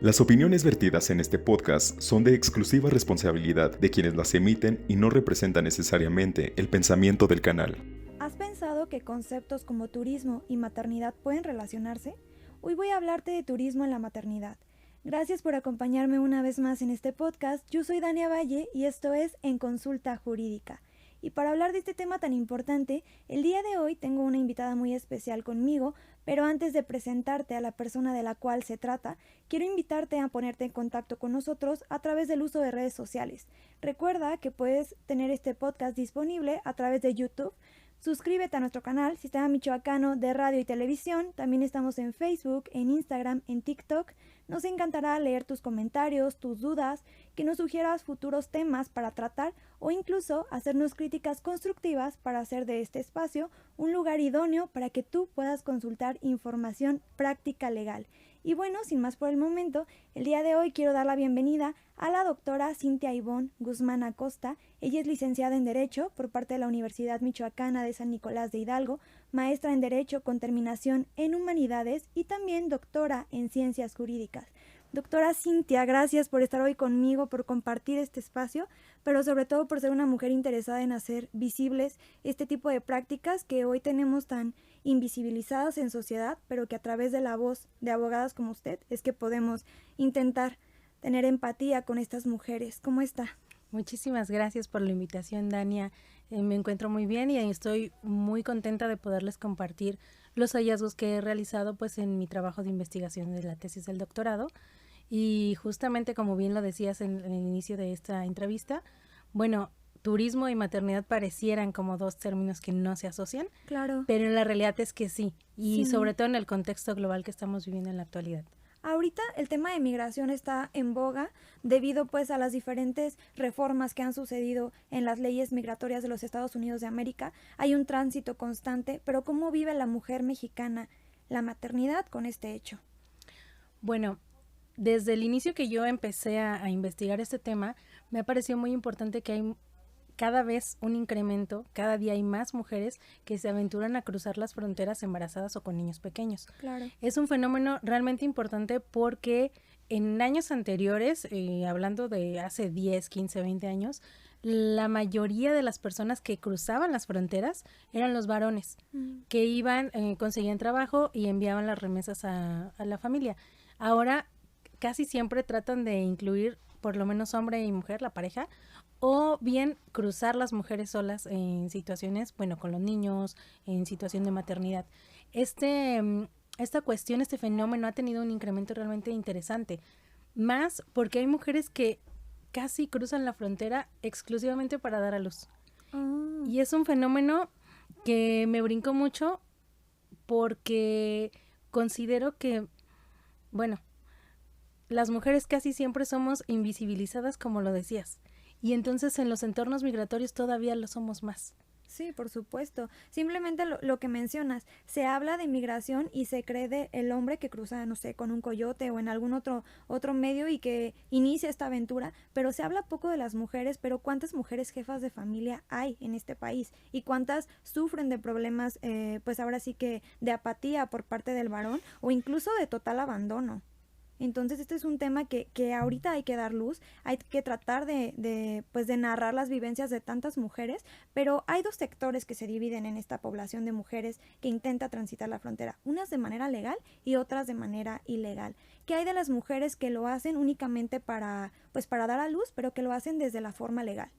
Las opiniones vertidas en este podcast son de exclusiva responsabilidad de quienes las emiten y no representan necesariamente el pensamiento del canal. ¿Has pensado que conceptos como turismo y maternidad pueden relacionarse? Hoy voy a hablarte de turismo en la maternidad. Gracias por acompañarme una vez más en este podcast. Yo soy Dania Valle y esto es En Consulta Jurídica. Y para hablar de este tema tan importante, el día de hoy tengo una invitada muy especial conmigo, pero antes de presentarte a la persona de la cual se trata, quiero invitarte a ponerte en contacto con nosotros a través del uso de redes sociales. Recuerda que puedes tener este podcast disponible a través de YouTube. Suscríbete a nuestro canal Sistema Michoacano de Radio y Televisión. También estamos en Facebook, en Instagram, en TikTok. Nos encantará leer tus comentarios, tus dudas, que nos sugieras futuros temas para tratar o incluso hacernos críticas constructivas para hacer de este espacio un lugar idóneo para que tú puedas consultar información práctica legal. Y bueno, sin más por el momento, el día de hoy quiero dar la bienvenida a la doctora Cintia Ivonne Guzmán Acosta. Ella es licenciada en Derecho por parte de la Universidad Michoacana de San Nicolás de Hidalgo, maestra en Derecho con terminación en Humanidades y también doctora en Ciencias Jurídicas. Doctora Cintia, gracias por estar hoy conmigo, por compartir este espacio, pero sobre todo por ser una mujer interesada en hacer visibles este tipo de prácticas que hoy tenemos tan invisibilizadas en sociedad, pero que a través de la voz de abogadas como usted es que podemos intentar tener empatía con estas mujeres. ¿Cómo está? Muchísimas gracias por la invitación, Dania. Me encuentro muy bien y estoy muy contenta de poderles compartir los hallazgos que he realizado pues en mi trabajo de investigación de la tesis del doctorado. Y justamente como bien lo decías en el inicio de esta entrevista, bueno, turismo y maternidad parecieran como dos términos que no se asocian, Claro. pero la realidad es que sí, y Sí. sobre todo en el contexto global que estamos viviendo en la actualidad. Ahorita el tema de migración está en boga debido pues a las diferentes reformas que han sucedido en las leyes migratorias de los Estados Unidos de América. Hay un tránsito constante, pero ¿cómo vive la mujer mexicana la maternidad con este hecho? Bueno, desde el inicio que yo empecé a investigar este tema, me ha parecido muy importante que hay cada vez un incremento, cada día hay más mujeres que se aventuran a cruzar las fronteras embarazadas o con niños pequeños. Claro. Es un fenómeno realmente importante porque en años anteriores, hablando de hace 10, 15, 20 años, la mayoría de las personas que cruzaban las fronteras eran los varones, que iban, conseguían trabajo y enviaban las remesas a la familia. Ahora casi siempre tratan de incluir por lo menos hombre y mujer, la pareja, o bien cruzar las mujeres solas en situaciones, bueno, con los niños, en situación de maternidad. Esta cuestión, este fenómeno ha tenido un incremento realmente interesante, más porque hay mujeres que casi cruzan la frontera exclusivamente para dar a luz. Y es un fenómeno que me brincó mucho porque considero que, bueno, las mujeres casi siempre somos invisibilizadas, como lo decías, y entonces en los entornos migratorios todavía lo somos más. Sí, por supuesto. Simplemente lo que mencionas, se habla de migración y se cree de el hombre que cruza, no sé, con un coyote o en algún otro medio y que inicia esta aventura, pero se habla poco de las mujeres, pero ¿cuántas mujeres jefas de familia hay en este país? ¿Y cuántas sufren de problemas, pues ahora sí que de apatía por parte del varón o incluso de total abandono? Entonces este es un tema que ahorita hay que dar luz, hay que tratar de narrar las vivencias de tantas mujeres, pero hay dos sectores que se dividen en esta población de mujeres que intenta transitar la frontera, unas de manera legal y otras de manera ilegal. ¿Qué hay de las mujeres que lo hacen únicamente para dar a luz, pero que lo hacen desde la forma legal?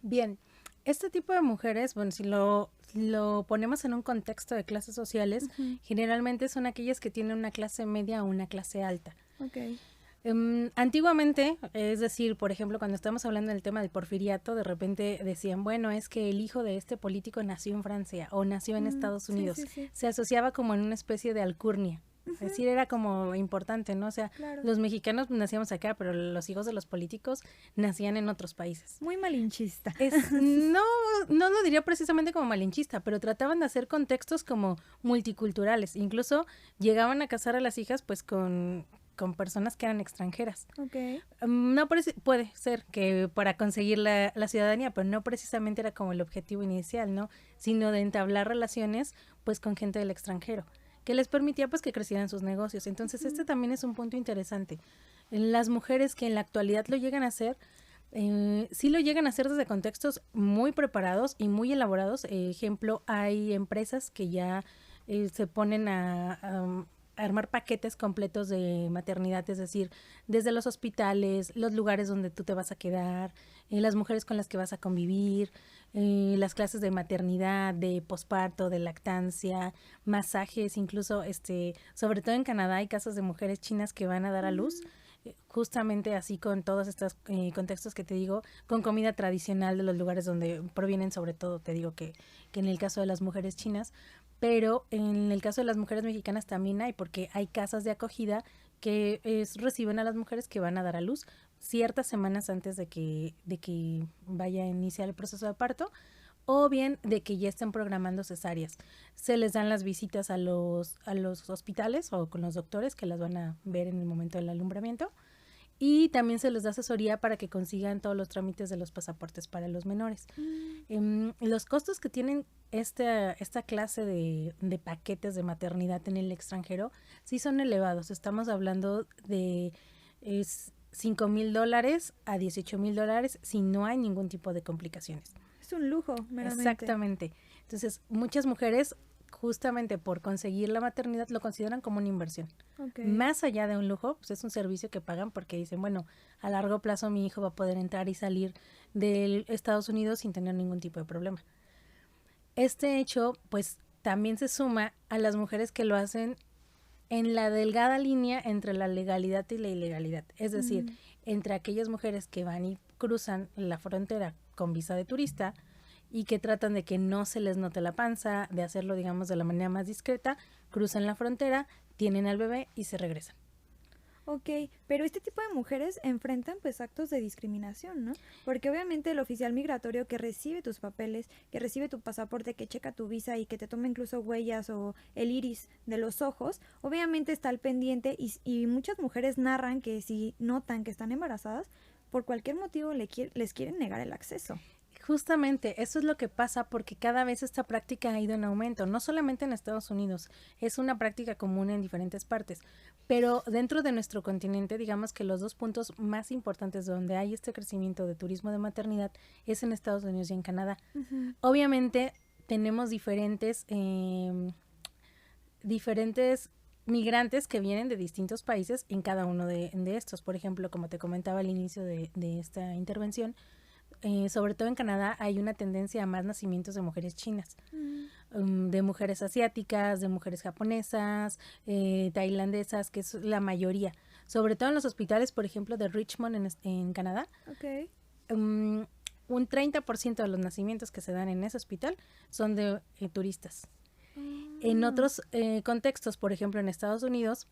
Bien, este tipo de mujeres, bueno, si lo ponemos en un contexto de clases sociales, generalmente son aquellas que tienen una clase media o una clase alta. Okay. Antiguamente, es decir, por ejemplo, cuando estamos hablando del tema del porfiriato, de repente decían, bueno, es que el hijo de este político nació en Francia o nació en Estados Unidos. Sí. Se asociaba como en una especie de alcurnia. Es decir, era como importante, ¿no? O sea, claro. Los mexicanos nacíamos acá, pero los hijos de los políticos nacían en otros países. Muy malinchista. No lo diría precisamente como malinchista, pero trataban de hacer contextos como multiculturales. Incluso llegaban a casar a las hijas pues con personas que eran extranjeras. Okay. No puede ser que para conseguir la ciudadanía, pero no precisamente era como el objetivo inicial, ¿no? Sino de entablar relaciones pues con gente del extranjero. que les permitía pues que crecieran sus negocios. Entonces este también es un punto interesante. Las mujeres que en la actualidad lo llegan a hacer, sí lo llegan a hacer desde contextos muy preparados y muy elaborados. Ejemplo, hay empresas que ya se ponen a armar paquetes completos de maternidad, es decir, desde los hospitales, los lugares donde tú te vas a quedar, las mujeres con las que vas a convivir, las clases de maternidad, de posparto, de lactancia, masajes, incluso sobre todo en Canadá hay casos de mujeres chinas que van a dar a luz, justamente así con todos estos contextos que te digo, con comida tradicional de los lugares donde provienen, sobre todo te digo que en el caso de las mujeres chinas, pero en el caso de las mujeres mexicanas también hay, porque hay casas de acogida que reciben a las mujeres que van a dar a luz ciertas semanas antes de que vaya a iniciar el proceso de parto, o bien de que ya estén programando cesáreas. Se les dan las visitas a los hospitales o con los doctores que las van a ver en el momento del alumbramiento, y también se les da asesoría para que consigan todos los trámites de los pasaportes para los menores. Los costos que tienen esta clase de paquetes de maternidad en el extranjero sí son elevados. Estamos hablando de $5,000 a $18,000 si no hay ningún tipo de complicaciones. Es un lujo, meramente. Exactamente. Entonces, muchas mujeres, justamente por conseguir la maternidad, lo consideran como una inversión. Okay. Más allá de un lujo, pues es un servicio que pagan porque dicen, bueno, a largo plazo mi hijo va a poder entrar y salir de Estados Unidos sin tener ningún tipo de problema. Este hecho, pues, también se suma a las mujeres que lo hacen en la delgada línea entre la legalidad y la ilegalidad. Es decir, entre aquellas mujeres que van y cruzan la frontera con visa de turista y que tratan de que no se les note la panza, de hacerlo, digamos, de la manera más discreta, cruzan la frontera, tienen al bebé y se regresan. Ok, pero este tipo de mujeres enfrentan pues actos de discriminación, ¿no? Porque obviamente el oficial migratorio que recibe tus papeles, que recibe tu pasaporte, que checa tu visa y que te toma incluso huellas o el iris de los ojos, obviamente está al pendiente y muchas mujeres narran que si notan que están embarazadas, por cualquier motivo les quieren negar el acceso. Justamente, eso es lo que pasa porque cada vez esta práctica ha ido en aumento, no solamente en Estados Unidos, es una práctica común en diferentes partes, pero dentro de nuestro continente, digamos que los dos puntos más importantes donde hay este crecimiento de turismo de maternidad es en Estados Unidos y en Canadá. Obviamente tenemos diferentes migrantes que vienen de distintos países en cada uno de estos. Por ejemplo, como te comentaba al inicio de esta intervención, sobre todo en Canadá hay una tendencia a más nacimientos de mujeres chinas, de mujeres asiáticas, de mujeres japonesas, tailandesas, que es la mayoría. Sobre todo en los hospitales, por ejemplo, de Richmond en Canadá, un 30% de los nacimientos que se dan en ese hospital son de turistas. En otros contextos, por ejemplo en Estados Unidos,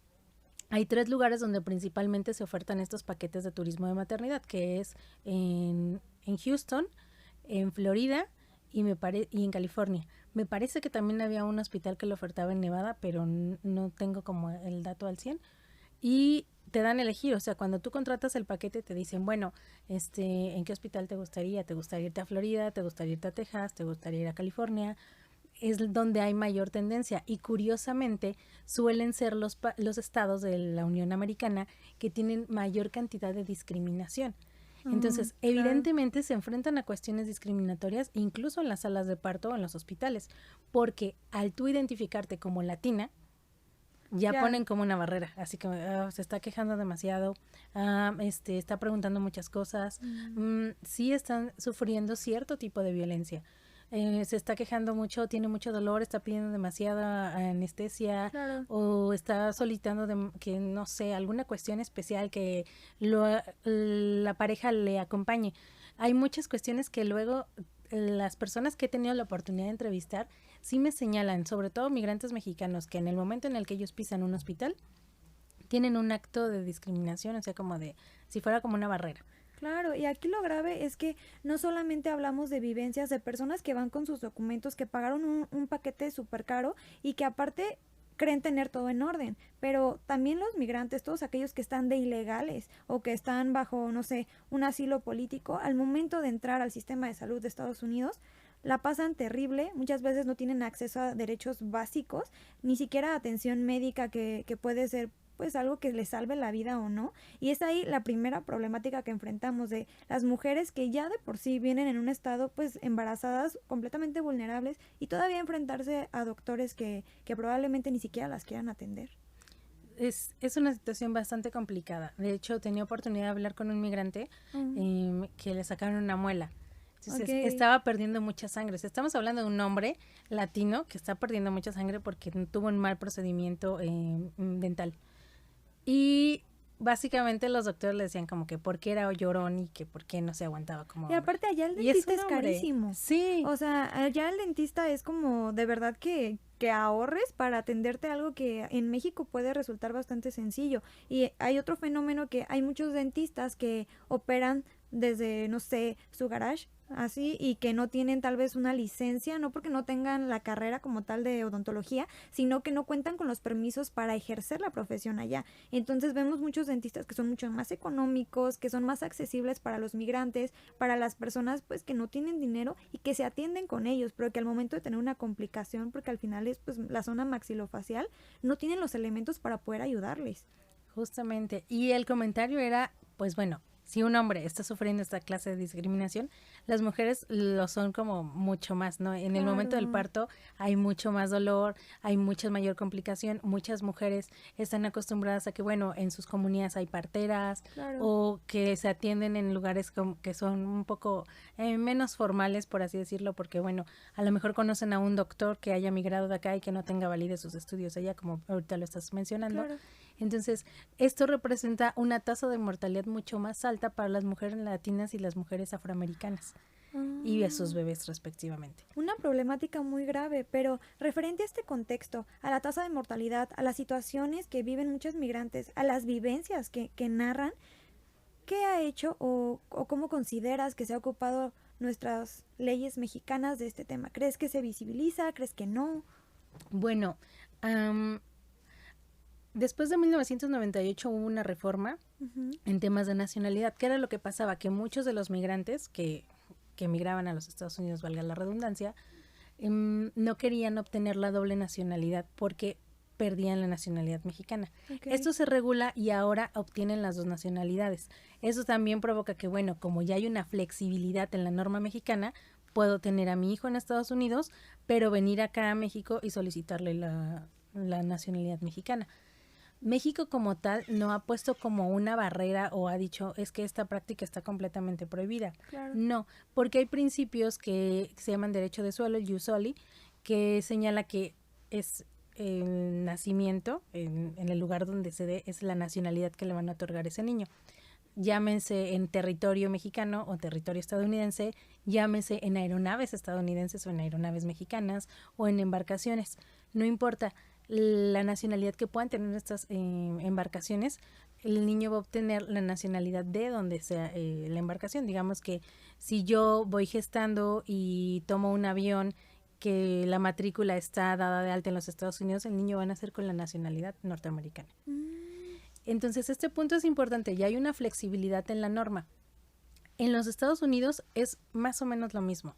hay 3 lugares donde principalmente se ofertan estos paquetes de turismo de maternidad, que es en Houston, en Florida y en California. Me parece que también había un hospital que lo ofertaba en Nevada, pero no tengo como el dato al 100. Y te dan a elegir, o sea, cuando tú contratas el paquete te dicen, bueno, ¿en qué hospital te gustaría? ¿Te gustaría irte a Florida? ¿Te gustaría irte a Texas? ¿Te gustaría ir a California? Es donde hay mayor tendencia y curiosamente suelen ser los estados de la Unión Americana que tienen mayor cantidad de discriminación. Entonces, evidentemente se enfrentan a cuestiones discriminatorias incluso en las salas de parto o en los hospitales, porque al tú identificarte como latina, ya ponen como una barrera, así que se está quejando demasiado, está preguntando muchas cosas, sí están sufriendo cierto tipo de violencia. Se está quejando mucho, tiene mucho dolor, está pidiendo demasiada anestesia o está solicitando que no sé, alguna cuestión especial que la pareja le acompañe. Hay muchas cuestiones que luego las personas que he tenido la oportunidad de entrevistar sí me señalan, sobre todo migrantes mexicanos, que en el momento en el que ellos pisan un hospital tienen un acto de discriminación, o sea, como de si fuera como una barrera. Claro, y aquí lo grave es que no solamente hablamos de vivencias de personas que van con sus documentos, que pagaron un paquete súper caro y que aparte creen tener todo en orden, pero también los migrantes, todos aquellos que están de ilegales o que están bajo, no sé, un asilo político, al momento de entrar al sistema de salud de Estados Unidos, la pasan terrible, muchas veces no tienen acceso a derechos básicos, ni siquiera atención médica que puede ser pues algo que les salve la vida o no, y es ahí la primera problemática que enfrentamos de las mujeres que ya de por sí vienen en un estado pues embarazadas, completamente vulnerables, y todavía enfrentarse a doctores que probablemente ni siquiera las quieran atender. Es una situación bastante complicada. De hecho, tenía oportunidad de hablar con un migrante que le sacaron una muela. Entonces, estaba perdiendo mucha sangre. O sea, estamos hablando de un hombre latino que está perdiendo mucha sangre porque tuvo un mal procedimiento dental. Y básicamente los doctores le decían como que por qué era llorón y que por qué no se aguantaba como Y aparte allá el dentista es carísimo. Sí. O sea, allá el dentista es como de verdad que ahorres para atenderte algo que en México puede resultar bastante sencillo. Y hay otro fenómeno que hay muchos dentistas que operan desde, no sé, su garage, así, y que no tienen tal vez una licencia, no porque no tengan la carrera como tal de odontología, sino que no cuentan con los permisos para ejercer la profesión allá. Entonces vemos muchos dentistas que son mucho más económicos, que son más accesibles para los migrantes, para las personas pues que no tienen dinero y que se atienden con ellos, pero que al momento de tener una complicación, porque al final es pues la zona maxilofacial, no tienen los elementos para poder ayudarles. Justamente, y el comentario era, pues bueno, si un hombre está sufriendo esta clase de discriminación, las mujeres lo son como mucho más, ¿no? En el momento del parto hay mucho más dolor, hay mucha mayor complicación. Muchas mujeres están acostumbradas a que, bueno, en sus comunidades hay parteras o que se atienden en lugares que son un poco menos formales, por así decirlo, porque, bueno, a lo mejor conocen a un doctor que haya migrado de acá y que no tenga validez sus estudios allá, como ahorita lo estás mencionando. Entonces, esto representa una tasa de mortalidad mucho más alta para las mujeres latinas y las mujeres afroamericanas y a sus bebés respectivamente. Una problemática muy grave, pero referente a este contexto, a la tasa de mortalidad, a las situaciones que viven muchos migrantes, a las vivencias que narran, ¿qué ha hecho o cómo consideras que se ha ocupado nuestras leyes mexicanas de este tema? ¿Crees que se visibiliza? ¿Crees que no? Bueno, después de 1998 hubo una reforma en temas de nacionalidad. ¿Qué era lo que pasaba? Que muchos de los migrantes que emigraban a los Estados Unidos, valga la redundancia, no querían obtener la doble nacionalidad porque perdían la nacionalidad mexicana. Esto se regula y ahora obtienen las dos nacionalidades. Eso también provoca que, bueno, como ya hay una flexibilidad en la norma mexicana, puedo tener a mi hijo en Estados Unidos, pero venir acá a México y solicitarle la nacionalidad mexicana. México como tal no ha puesto como una barrera o ha dicho es que esta práctica está completamente prohibida. No, porque hay principios que se llaman derecho de suelo, el jus soli, que señala que es el nacimiento en el lugar donde se dé, es la nacionalidad que le van a otorgar a ese niño. Llámense en territorio mexicano o territorio estadounidense, llámese en aeronaves estadounidenses o en aeronaves mexicanas o en embarcaciones, no importa la nacionalidad que puedan tener estas embarcaciones, el niño va a obtener la nacionalidad de donde sea la embarcación. Digamos que si yo voy gestando y tomo un avión que la matrícula está dada de alta en los Estados Unidos, el niño va a nacer con la nacionalidad norteamericana. Entonces, este punto es importante, ya hay una flexibilidad en la norma. En los Estados Unidos es más o menos lo mismo.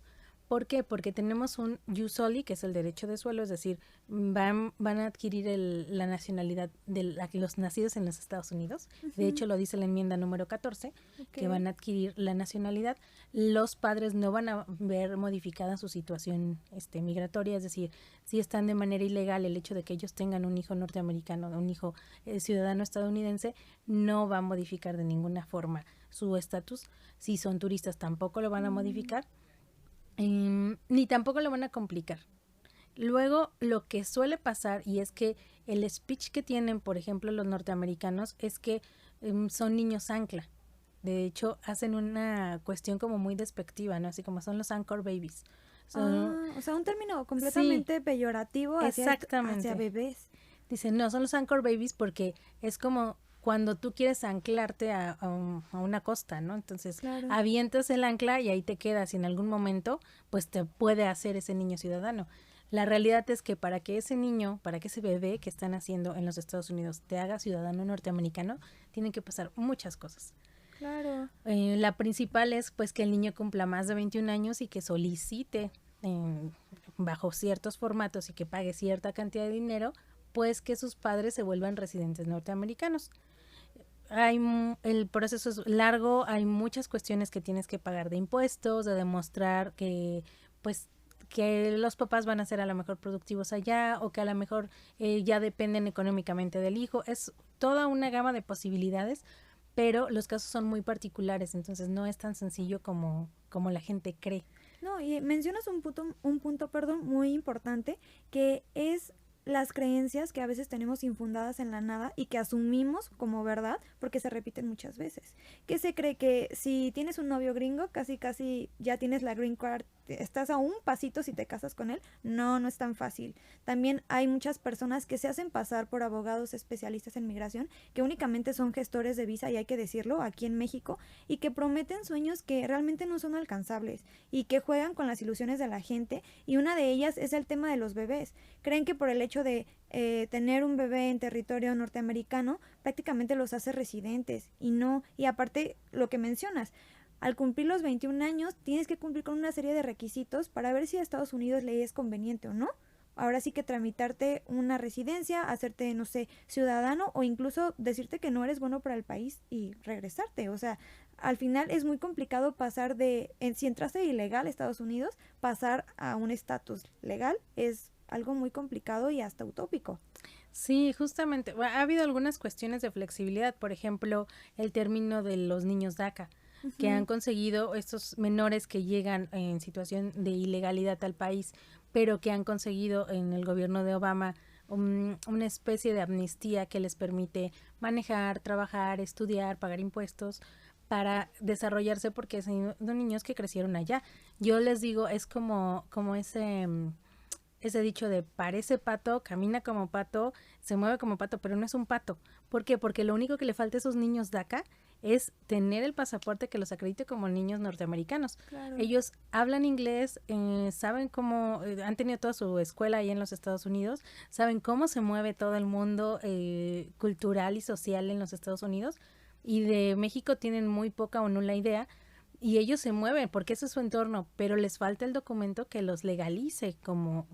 ¿Por qué? Porque tenemos un jus soli, que es el derecho de suelo, es decir, van a adquirir la nacionalidad de los nacidos en los Estados Unidos. De hecho, lo dice la enmienda número 14, que van a adquirir la nacionalidad. Los padres no van a ver modificada su situación migratoria, es decir, si están de manera ilegal, el hecho de que ellos tengan un hijo norteamericano, un hijo ciudadano estadounidense, no va a modificar de ninguna forma su estatus. Si son turistas, tampoco lo van a modificar. Ni tampoco lo van a complicar. Luego, lo que suele pasar, y es que el speech que tienen, por ejemplo, los norteamericanos, es que son niños ancla. De hecho, hacen una cuestión como muy despectiva, ¿no? Así como son los anchor babies. O sea, un término completamente peyorativo hacia bebés. Dicen, no, son los anchor babies porque es como cuando tú quieres anclarte a una costa, ¿no? Entonces, avientas el ancla y ahí te quedas y en algún momento, pues te puede hacer ese niño ciudadano. La realidad es que para que ese niño, para que ese bebé que están haciendo en los Estados Unidos te haga ciudadano norteamericano, tienen que pasar muchas cosas. Claro. La principal es, pues, que el niño cumpla más de 21 años y que solicite bajo ciertos formatos y que pague cierta cantidad de dinero, pues que sus padres se vuelvan residentes norteamericanos. El proceso es largo, hay muchas cuestiones que tienes que pagar de impuestos, de demostrar que pues que los papás van a ser a lo mejor productivos allá o que a lo mejor ya dependen económicamente del hijo. Es toda una gama de posibilidades, pero los casos son muy particulares, entonces no es tan sencillo como la gente cree. No, y mencionas un punto, muy importante, que es las creencias que a veces tenemos infundadas en la nada y que asumimos como verdad porque se repiten muchas veces. Que se cree que si tienes un novio gringo, casi ya tienes la green card, estás a un pasito si te casas con él. No es tan fácil. También hay muchas personas que se hacen pasar por abogados especialistas en migración, que únicamente son gestores de visa, y hay que decirlo, aquí en México, y que prometen sueños que realmente no son alcanzables y que juegan con las ilusiones de la gente, y una de ellas es el tema de los bebés. Creen que por el hecho de tener un bebé en territorio norteamericano prácticamente los hace residentes, y no, y aparte lo que mencionas, al cumplir los 21 años tienes que cumplir con una serie de requisitos para ver si a Estados Unidos le es conveniente o no. Ahora sí que tramitarte una residencia, hacerte, no sé, ciudadano, o incluso decirte que no eres bueno para el país y regresarte. O sea, al final es muy complicado pasar si entraste ilegal a Estados Unidos, pasar a un estatus legal es algo muy complicado y hasta utópico. Sí, justamente. Ha habido algunas cuestiones de flexibilidad, por ejemplo, el término de los niños DACA, que han conseguido estos menores que llegan en situación de ilegalidad al país, pero que han conseguido en el gobierno de Obama una especie de amnistía que les permite manejar, trabajar, estudiar, pagar impuestos para desarrollarse, porque son niños que crecieron allá. Yo les digo, es como ese dicho de parece pato, camina como pato, se mueve como pato, pero no es un pato. ¿Por qué? Porque lo único que le falta a esos niños DACA es tener el pasaporte que los acredite como niños norteamericanos. Claro. Ellos hablan inglés, saben cómo, han tenido toda su escuela ahí en los Estados Unidos, saben cómo se mueve todo el mundo cultural y social en los Estados Unidos, y de México tienen muy poca o nula idea, y ellos se mueven porque ese es su entorno, pero les falta el documento que los legalice como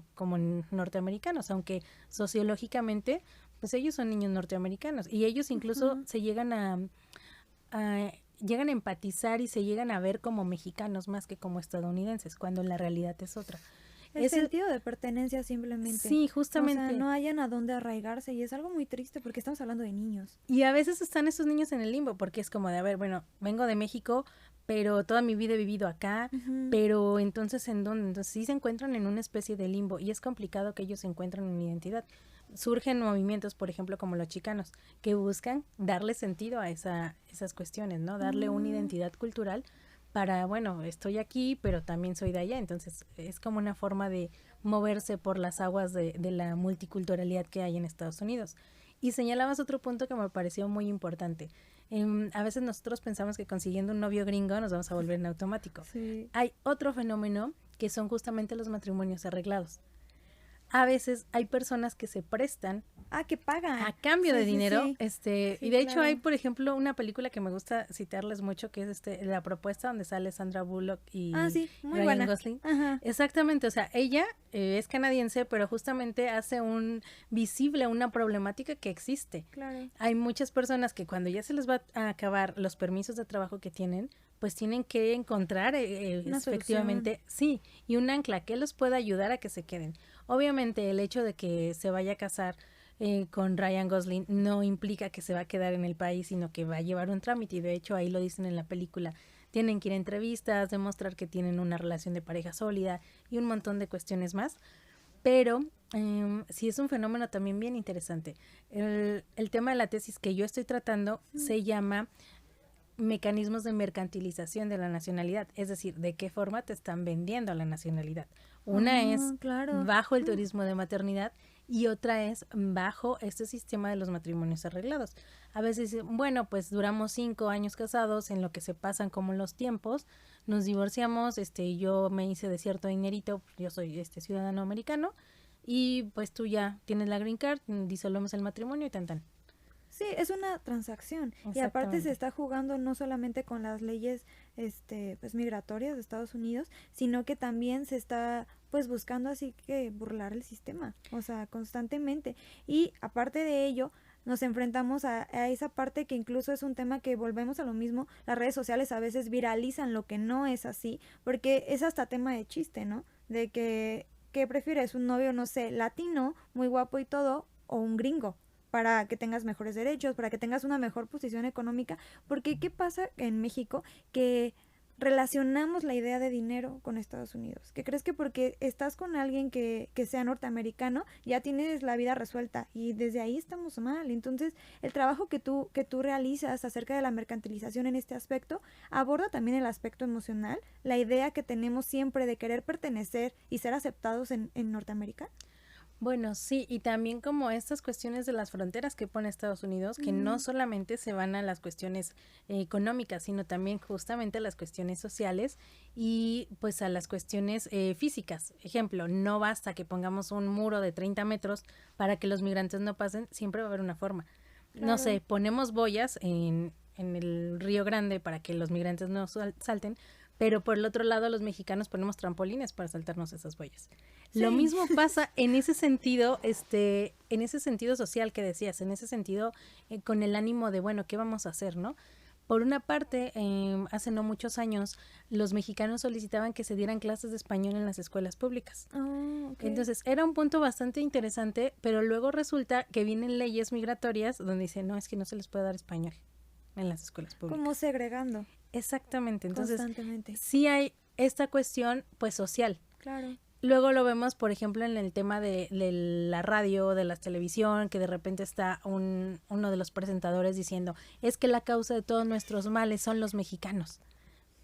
norteamericanos, aunque sociológicamente, pues ellos son niños norteamericanos, y ellos incluso se llegan a empatizar y se llegan a ver como mexicanos más que como estadounidenses, cuando la realidad es otra. El sentido de pertenencia simplemente. Sí, justamente. O sea, no hayan a dónde arraigarse, y es algo muy triste porque estamos hablando de niños. Y a veces están esos niños en el limbo, porque es como de, a ver, bueno, vengo de México, pero toda mi vida he vivido acá, pero entonces, ¿en dónde? Entonces sí se encuentran en una especie de limbo, y es complicado que ellos se encuentren en identidad. Surgen movimientos, por ejemplo, como los chicanos, que buscan darle sentido a esas cuestiones, ¿no? Darle una identidad cultural para, bueno, estoy aquí, pero también soy de allá. Entonces es como una forma de moverse por las aguas de la multiculturalidad que hay en Estados Unidos. Y señalabas otro punto que me pareció muy importante. A veces nosotros pensamos que consiguiendo un novio gringo nos vamos a volver en automático. Sí. Hay otro fenómeno que son justamente los matrimonios arreglados. A veces hay personas que se prestan que pagan a cambio de dinero, y de hecho hay, por ejemplo, una película que me gusta citarles mucho, que es La Propuesta, donde sale Sandra Bullock y Ryan Gosling. Exactamente, o sea, ella es canadiense, pero justamente hace visible una problemática que existe. Claro. Hay muchas personas que cuando ya se les va a acabar los permisos de trabajo que tienen, pues tienen que encontrar efectivamente, sí, y un ancla que los pueda ayudar a que se queden. Obviamente el hecho de que se vaya a casar con Ryan Gosling no implica que se va a quedar en el país, sino que va a llevar un trámite, y de hecho ahí lo dicen en la película. Tienen que ir a entrevistas, demostrar que tienen una relación de pareja sólida y un montón de cuestiones más. Pero sí es un fenómeno también bien interesante. El tema de la tesis que yo estoy tratando se llama mecanismos de mercantilización de la nacionalidad, es decir, de qué forma te están vendiendo la nacionalidad. Una es bajo el turismo de maternidad, y otra es bajo este sistema de los matrimonios arreglados. A veces, bueno, pues duramos 5 años casados, en lo que se pasan como los tiempos, nos divorciamos, yo me hice de cierto dinerito, yo soy ciudadano americano, y pues tú ya tienes la green card, disolvemos el matrimonio y tan. Sí, es una transacción, y aparte se está jugando no solamente con las leyes pues migratorias de Estados Unidos, sino que también se está pues buscando así que burlar el sistema, o sea, constantemente. Y aparte de ello, nos enfrentamos a esa parte que incluso es un tema que volvemos a lo mismo, las redes sociales a veces viralizan lo que no es así, porque es hasta tema de chiste, ¿no? De que, ¿qué prefieres? ¿Un novio, no sé, latino, muy guapo y todo, o un gringo? Para que tengas mejores derechos, para que tengas una mejor posición económica, porque ¿qué pasa en México? Que relacionamos la idea de dinero con Estados Unidos, que crees que porque estás con alguien que sea norteamericano ya tienes la vida resuelta, y desde ahí estamos mal. Entonces el trabajo que tú realizas acerca de la mercantilización en este aspecto aborda también el aspecto emocional, la idea que tenemos siempre de querer pertenecer y ser aceptados en Norteamérica. Bueno, sí, y también como estas cuestiones de las fronteras que pone Estados Unidos, que no solamente se van a las cuestiones económicas, sino también justamente a las cuestiones sociales y pues a las cuestiones físicas. Ejemplo, no basta que pongamos un muro de 30 metros para que los migrantes no pasen, siempre va a haber una forma. Claro. No sé, ponemos boyas en el Río Grande para que los migrantes no salten, pero por el otro lado los mexicanos ponemos trampolines para saltarnos esas boyas. Sí. Lo mismo pasa en ese sentido, en ese sentido social que decías, en ese sentido con el ánimo de, bueno, ¿qué vamos a hacer, no? Por una parte, hace no muchos años, los mexicanos solicitaban que se dieran clases de español en las escuelas públicas. Oh, okay. Entonces, era un punto bastante interesante, pero luego resulta que vienen leyes migratorias donde dicen, no, es que no se les puede dar español en las escuelas públicas. Como segregando. Exactamente, entonces Constantemente. sí hay esta cuestión pues social. Claro. Luego lo vemos, por ejemplo, en el tema de la radio, de la televisión, que de repente está uno de los presentadores diciendo, es que la causa de todos nuestros males son los mexicanos,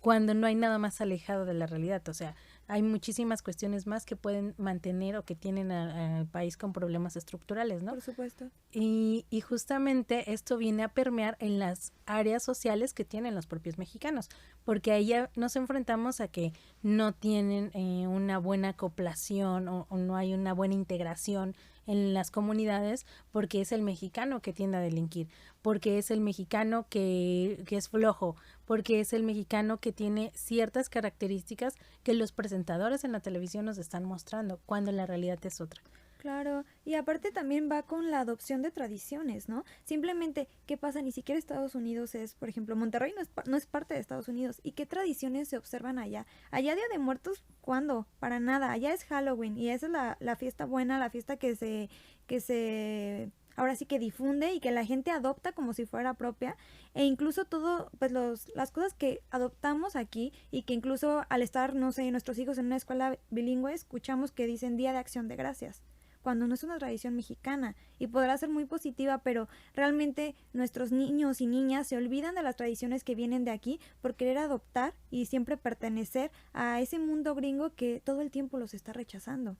cuando no hay nada más alejado de la realidad. O sea, hay muchísimas cuestiones más que pueden mantener o que tienen al país con problemas estructurales, ¿no? Por supuesto. Y justamente esto viene a permear en las áreas sociales que tienen los propios mexicanos, porque ahí ya nos enfrentamos a que no tienen una buena acoplación o no hay una buena integración en las comunidades, porque es el mexicano que tiende a delinquir, porque es el mexicano que es flojo, porque es el mexicano que tiene ciertas características que los presentadores en la televisión nos están mostrando, cuando la realidad es otra. Claro, y aparte también va con la adopción de tradiciones, ¿no? Simplemente, ¿qué pasa? Ni siquiera Estados Unidos es, por ejemplo, Monterrey no es parte de Estados Unidos. ¿Y qué tradiciones se observan allá? Allá Día de Muertos, ¿cuándo? Para nada. Allá es Halloween y esa es la fiesta buena, la fiesta que se ahora sí que difunde y que la gente adopta como si fuera propia, e incluso todo, pues las cosas que adoptamos aquí y que incluso al estar, no sé, nuestros hijos en una escuela bilingüe, escuchamos que dicen Día de Acción de Gracias, cuando no es una tradición mexicana y podrá ser muy positiva, pero realmente nuestros niños y niñas se olvidan de las tradiciones que vienen de aquí por querer adoptar y siempre pertenecer a ese mundo gringo que todo el tiempo los está rechazando.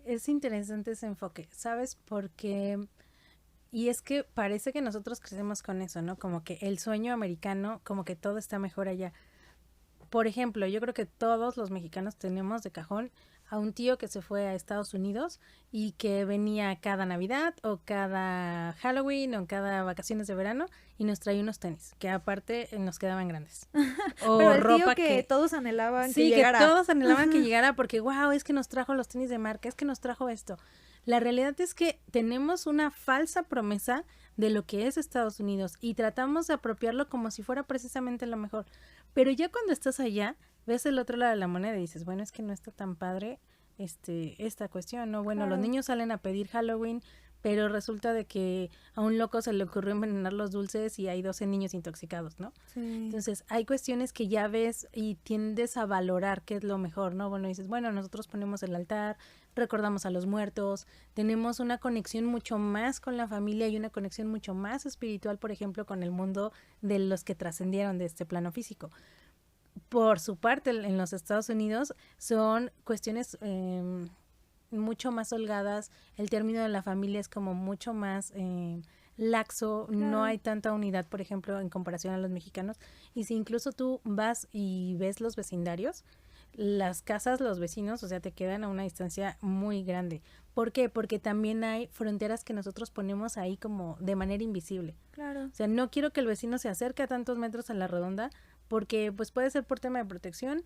Es interesante ese enfoque, ¿sabes? Porque, y es que parece que nosotros crecemos con eso, ¿no? Como que el sueño americano, como que todo está mejor allá. Por ejemplo, yo creo que todos los mexicanos tenemos de cajón a un tío que se fue a Estados Unidos y que venía cada Navidad o cada Halloween o cada vacaciones de verano y nos traía unos tenis, que aparte nos quedaban grandes. O pero el ropa tío que todos anhelaban sí, que llegara. Sí, que todos anhelaban que llegara porque, wow, es que nos trajo los tenis de marca, es que nos trajo esto. La realidad es que tenemos una falsa promesa de lo que es Estados Unidos y tratamos de apropiarlo como si fuera precisamente lo mejor. Pero ya cuando estás allá, ves el otro lado de la moneda y dices, bueno, es que no está tan padre esta cuestión, ¿no? Bueno, claro. Los niños salen a pedir Halloween, pero resulta de que a un loco se le ocurrió envenenar los dulces y hay 12 niños intoxicados, ¿no? Sí. Entonces, hay cuestiones que ya ves y tiendes a valorar qué es lo mejor, ¿no? Bueno, dices, bueno, nosotros ponemos el altar, recordamos a los muertos, tenemos una conexión mucho más con la familia y una conexión mucho más espiritual, por ejemplo, con el mundo de los que trascendieron de este plano físico. Por su parte, en los Estados Unidos son cuestiones mucho más holgadas, el término de la familia es como mucho más laxo, claro. No hay tanta unidad, por ejemplo, en comparación a los mexicanos, y si incluso tú vas y ves los vecindarios, las casas, los vecinos, o sea, te quedan a una distancia muy grande. ¿Por qué? Porque también hay fronteras que nosotros ponemos ahí como de manera invisible. Claro. O sea, no quiero que el vecino se acerque a tantos metros a la redonda, porque pues puede ser por tema de protección,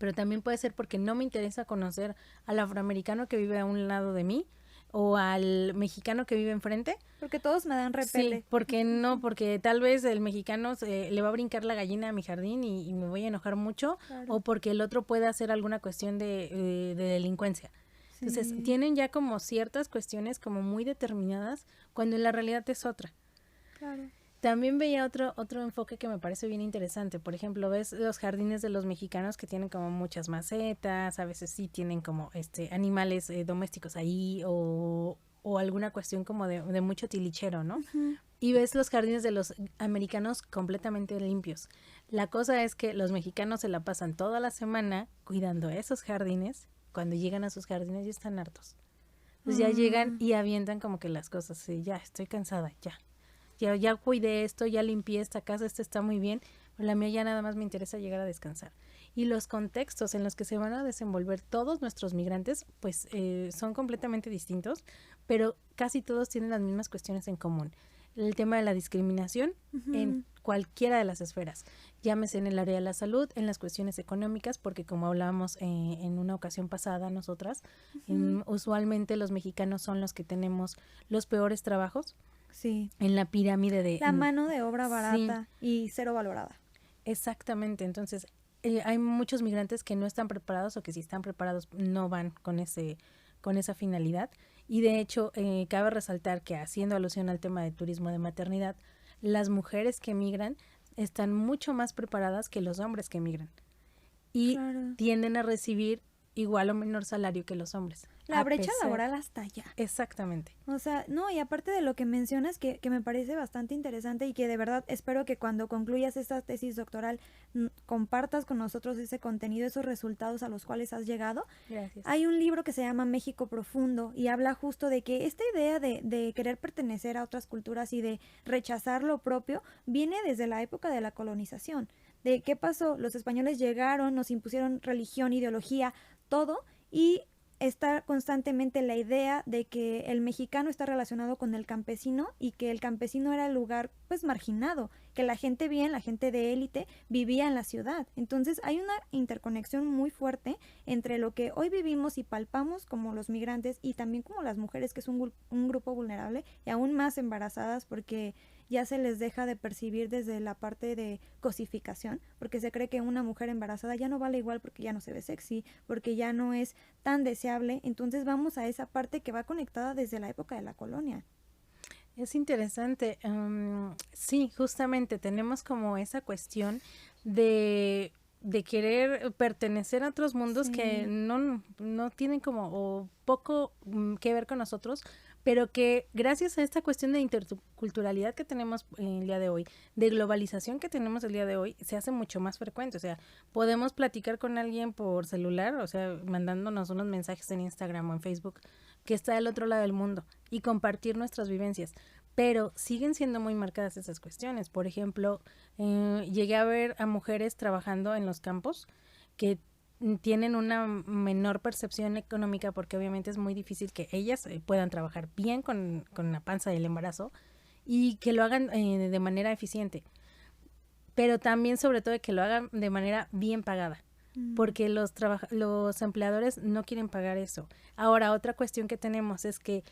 pero también puede ser porque no me interesa conocer al afroamericano que vive a un lado de mí o al mexicano que vive enfrente. Porque todos me dan repele. Sí, porque no, porque tal vez el mexicano le va a brincar la gallina a mi jardín y me voy a enojar mucho, Claro. o porque el otro puede hacer alguna cuestión de delincuencia. Sí. Entonces, tienen ya como ciertas cuestiones como muy determinadas, cuando en la realidad es otra. Claro. También veía otro enfoque que me parece bien interesante. Por ejemplo, ves los jardines de los mexicanos que tienen como muchas macetas, a veces sí tienen como animales domésticos ahí o alguna cuestión como de mucho tilichero, ¿no? Uh-huh. Y ves los jardines de los americanos completamente limpios. La cosa es que los mexicanos se la pasan toda la semana cuidando esos jardines. Cuando llegan a sus jardines ya están hartos. Entonces ya llegan y avientan como que las cosas. Y ya, estoy cansada, ya cuidé esto, ya limpié esta casa, esto está muy bien, pero la mía ya nada más me interesa llegar a descansar. Y los contextos en los que se van a desenvolver todos nuestros migrantes, pues son completamente distintos, pero casi todos tienen las mismas cuestiones en común. El tema de la discriminación en cualquiera de las esferas, llámese en el área de la salud, en las cuestiones económicas, porque como hablábamos en una ocasión pasada nosotras, usualmente los mexicanos son los que tenemos los peores trabajos. Sí. En la pirámide de... La mano de obra barata y cero valorada. Exactamente, entonces hay muchos migrantes que no están preparados o que si están preparados no van con esa finalidad. Y de hecho, cabe resaltar que haciendo alusión al tema de turismo de maternidad, las mujeres que migran están mucho más preparadas que los hombres que migran. Y tienden a recibir igual o menor salario que los hombres. La brecha laboral hasta allá. Exactamente. O sea, no, y aparte de lo que mencionas, que me parece bastante interesante y que de verdad espero que cuando concluyas esta tesis doctoral compartas con nosotros ese contenido, esos resultados a los cuales has llegado. Gracias. Hay un libro que se llama México Profundo y habla justo de que esta idea de querer pertenecer a otras culturas y de rechazar lo propio viene desde la época de la colonización. De qué pasó, los españoles llegaron, nos impusieron religión, ideología, todo, y está constantemente la idea de que el mexicano está relacionado con el campesino y que el campesino era el lugar pues marginado, que la gente bien, la gente de élite vivía en la ciudad. Entonces hay una interconexión muy fuerte entre lo que hoy vivimos y palpamos como los migrantes y también como las mujeres, que es un grupo vulnerable y aún más embarazadas porque ya se les deja de percibir desde la parte de cosificación, porque se cree que una mujer embarazada ya no vale igual porque ya no se ve sexy, porque ya no es tan deseable. Entonces vamos a esa parte que va conectada desde la época de la colonia. Es interesante. Sí, justamente tenemos como esa cuestión de querer pertenecer a otros mundos que no tienen como o poco que ver con nosotros, pero que gracias a esta cuestión de interculturalidad que tenemos el día de hoy, de globalización que tenemos el día de hoy, se hace mucho más frecuente. O sea, podemos platicar con alguien por celular, o sea, mandándonos unos mensajes en Instagram o en Facebook, que está del otro lado del mundo, y compartir nuestras vivencias. Pero siguen siendo muy marcadas esas cuestiones. Por ejemplo, llegué a ver a mujeres trabajando en los campos que tienen una menor percepción económica porque obviamente es muy difícil que ellas puedan trabajar bien con la panza del embarazo y que lo hagan de manera eficiente, pero también sobre todo que lo hagan de manera bien pagada, porque los empleadores no quieren pagar eso. Ahora, otra cuestión que tenemos es que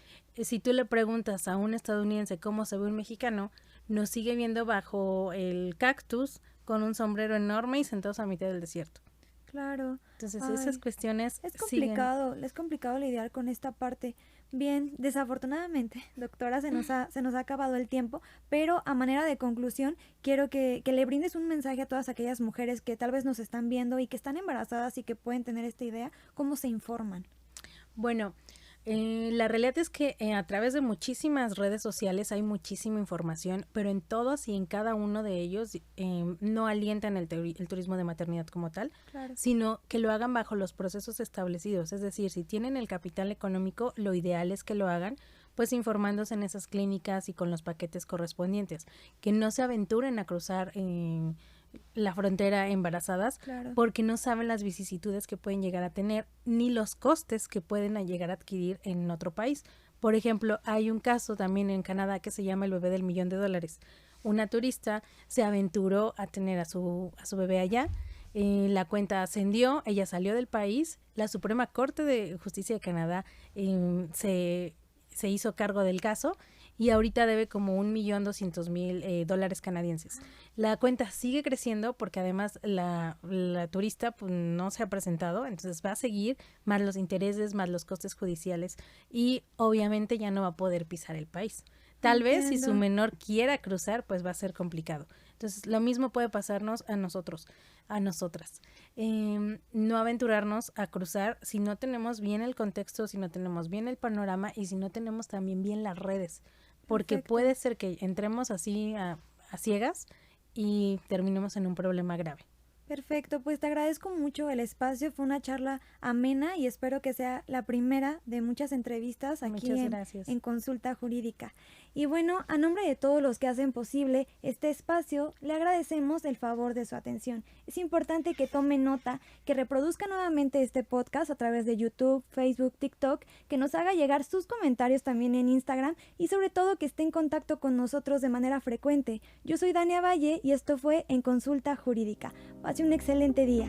si tú le preguntas a un estadounidense cómo se ve un mexicano, nos sigue viendo bajo el cactus con un sombrero enorme y sentados a mitad del desierto. Claro. Entonces esas cuestiones es complicado lidiar con esta parte. Bien, desafortunadamente, doctora, se nos ha acabado el tiempo, pero a manera de conclusión quiero que le brindes un mensaje a todas aquellas mujeres que tal vez nos están viendo y que están embarazadas y que pueden tener esta idea, ¿cómo se informan? Bueno, la realidad es que a través de muchísimas redes sociales hay muchísima información, pero en todos y en cada uno de ellos no alientan el turismo de maternidad como tal, sino que lo hagan bajo los procesos establecidos. Es decir, si tienen el capital económico, lo ideal es que lo hagan pues informándose en esas clínicas y con los paquetes correspondientes, que no se aventuren a cruzar la frontera embarazadas, porque no saben las vicisitudes que pueden llegar a tener ni los costes que pueden llegar a adquirir en otro país. Por ejemplo, hay un caso también en Canadá que se llama el bebé del $1,000,000. Una turista se aventuró a tener a su bebé allá La cuenta ascendió, ella salió del país, la Suprema Corte de Justicia de Canadá se hizo cargo del caso y ahorita debe como $1,200,000 canadienses. La cuenta sigue creciendo porque además la turista pues, no se ha presentado, entonces va a seguir, más los intereses, más los costes judiciales y obviamente ya no va a poder pisar el país. Tal vez si su menor quiera cruzar, pues va a ser complicado. Entonces, lo mismo puede pasarnos a nosotros, a nosotras. No aventurarnos a cruzar si no tenemos bien el contexto, si no tenemos bien el panorama y si no tenemos también bien las redes. Porque Perfecto. puede ser que entremos así a ciegas y terminemos en un problema grave. Perfecto, pues te agradezco mucho el espacio, fue una charla amena y espero que sea la primera de muchas entrevistas aquí en Consulta Jurídica. Y bueno, a nombre de todos los que hacen posible este espacio, le agradecemos el favor de su atención. Es importante que tome nota, que reproduzca nuevamente este podcast a través de YouTube, Facebook, TikTok, que nos haga llegar sus comentarios también en Instagram y sobre todo que esté en contacto con nosotros de manera frecuente. Yo soy Dania Valle y esto fue En Consulta Jurídica. Pase un excelente día.